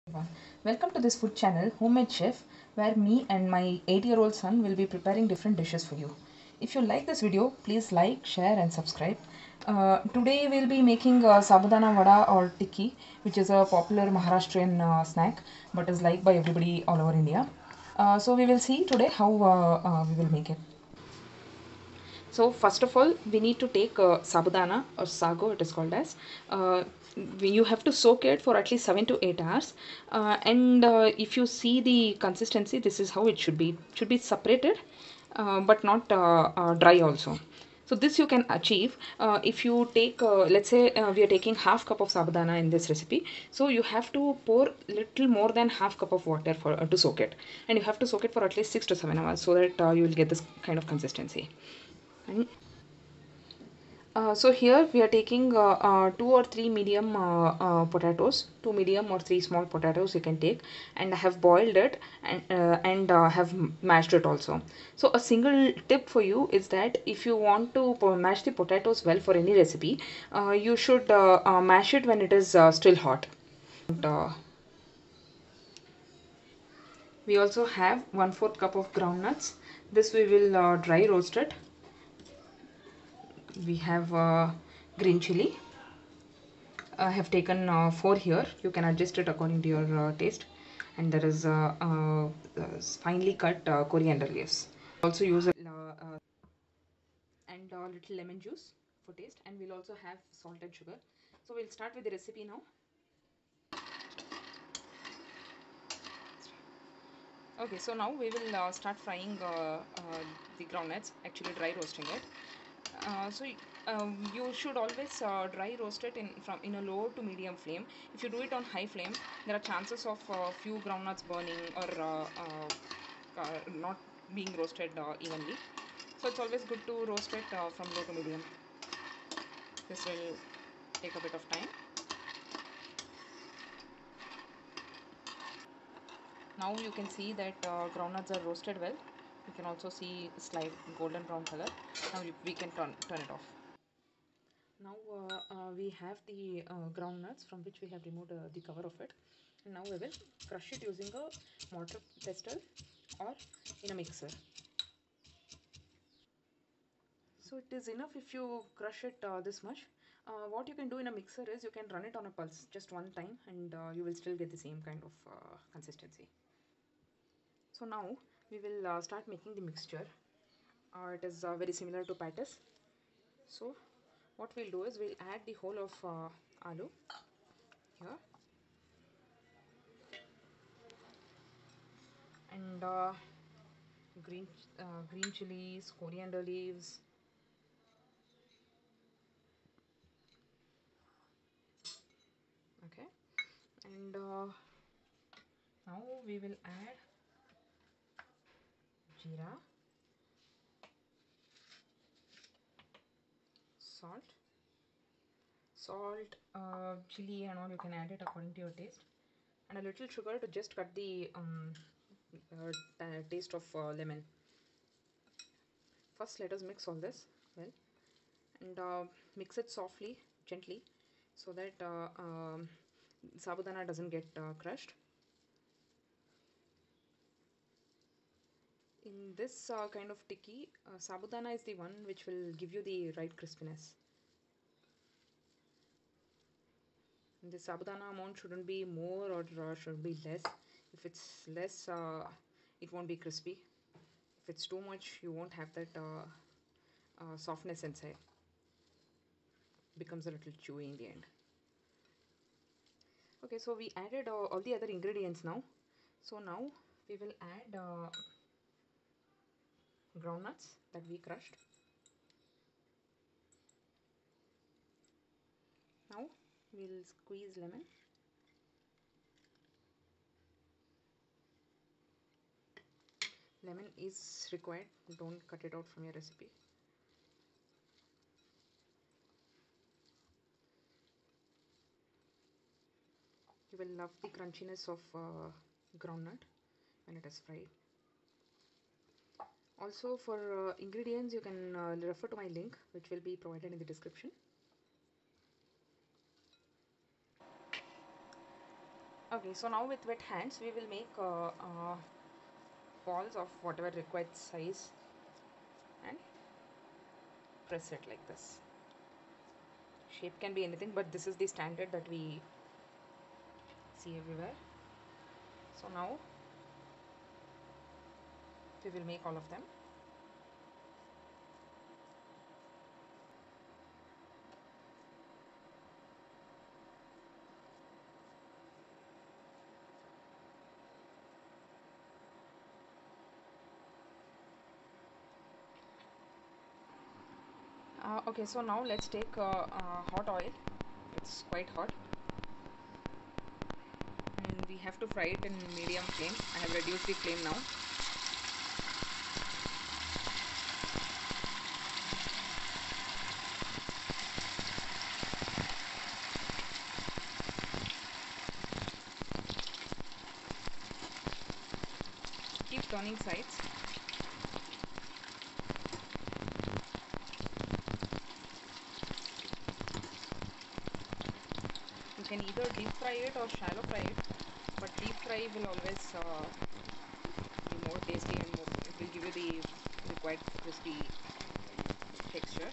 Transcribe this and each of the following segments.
Everyone. Welcome to this food channel, Homemade Chef, where me and my 8-year-old son will be preparing different dishes for you. If you like this video, please like, share and subscribe. Today we'll be making Sabudana Vada or Tikki, which is a popular Maharashtrian snack but is liked by everybody all over India. So we will see today how we will make it. So first of all, we need to take sabudana or sago, it is called as. You have to soak it for at least 7 to 8 hours. And if you see the consistency, this is how it should be. It should be separated, but not dry also. So this you can achieve if you take, let's say we are taking half cup of sabudana in this recipe. So you have to pour little more than half cup of water for to soak it, and you have to soak it for at least 6 to 7 hours so that you will get this kind of consistency. And so here we are taking two or three medium potatoes, two medium or three small potatoes you can take, and I have boiled it and have mashed it also. So a single tip for you is that if you want to mash the potatoes well for any recipe, you should mash it when it is still hot. And, we also have 1/4 cup of groundnuts. This we will dry roast it. We have green chili. I have taken 4 here. You can adjust it according to your taste. And there is finely cut coriander leaves. Also use a and little lemon juice for taste. And we'll also have salt and sugar. So we'll start with the recipe now. Okay, so now we will start frying the groundnuts, actually dry roasting it. You should always dry roast it in a low to medium flame. If you do it on high flame, there are chances of few groundnuts burning or not being roasted evenly. So it's always good to roast it from low to medium. This will take a bit of time. Now you can see that groundnuts are roasted well. You can also see slight golden brown color. Now we can turn it off. Now we have the groundnuts from which we have removed the cover of it. And now we will crush it using a mortar pestle or in a mixer. So it is enough if you crush it this much. What you can do in a mixer is you can run it on a pulse just one time, and you will still get the same kind of consistency. So now we will start making the mixture. It is very similar to patties. So what we'll do is we'll add the whole of aloo here, and green green chilies, coriander leaves, okay, and now we will add jeera, salt, chili and all. You can add it according to your taste, and a little sugar to just cut the taste of lemon. First let us mix all this well, and mix it softly, gently, so that sabudana doesn't get crushed. In this kind of tikki, sabudana is the one which will give you the right crispiness. The sabudana amount shouldn't be more or should be less. If it's less, it won't be crispy. If it's too much, you won't have that softness inside. Becomes a little chewy in the end. Okay, so we added all the other ingredients now. So now we will add groundnuts that we crushed. Now we'll squeeze lemon. Lemon is required, don't cut it out from your recipe. You will love the crunchiness of groundnut when it is fried. Also for ingredients, you can refer to my link which will be provided in the description. Okay, so now with wet hands we will make balls of whatever required size and press it like this. Shape can be anything, but this is the standard that we see everywhere. So now we will make all of them. Okay, so now let's take hot oil. It's quite hot and we have to fry it in medium flame. I have reduced the flame now. Keep turning sides. You can either deep fry it or shallow fry it, but deep fry will always be more tasty and more, it will give you the required crispy texture.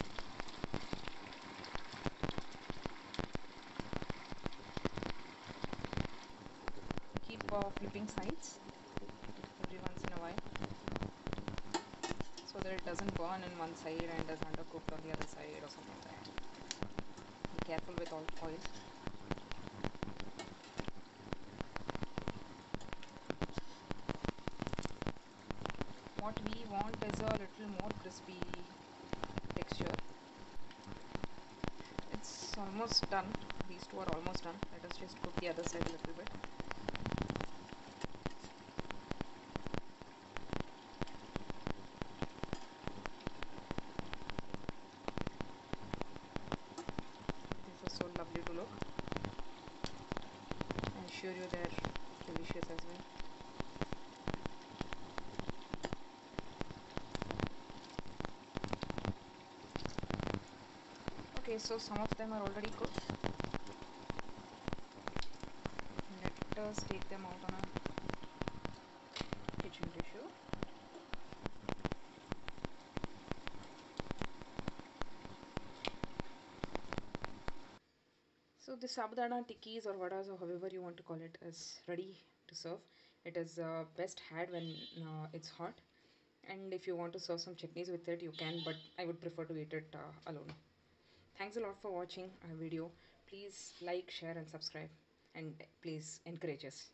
Keep flipping sides every once in a while so that it doesn't burn in one side and is undercooked on the other side or something like that. Be careful with all oil. What we want is a little more crispy texture. It's almost done. These two are almost done. Let us just cook the other side a little bit. This is so lovely to look. I assure you they're delicious as well. Okay, so some of them are already cooked. Let us take them out on a kitchen tissue. So the Sabudana Tikkis or Vadas or however you want to call it is ready to serve. It is best had when it's hot. And if you want to serve some chutneys with it, you can, but I would prefer to eat it alone. Thanks a lot for watching our video. Please like, share and subscribe and please encourage us.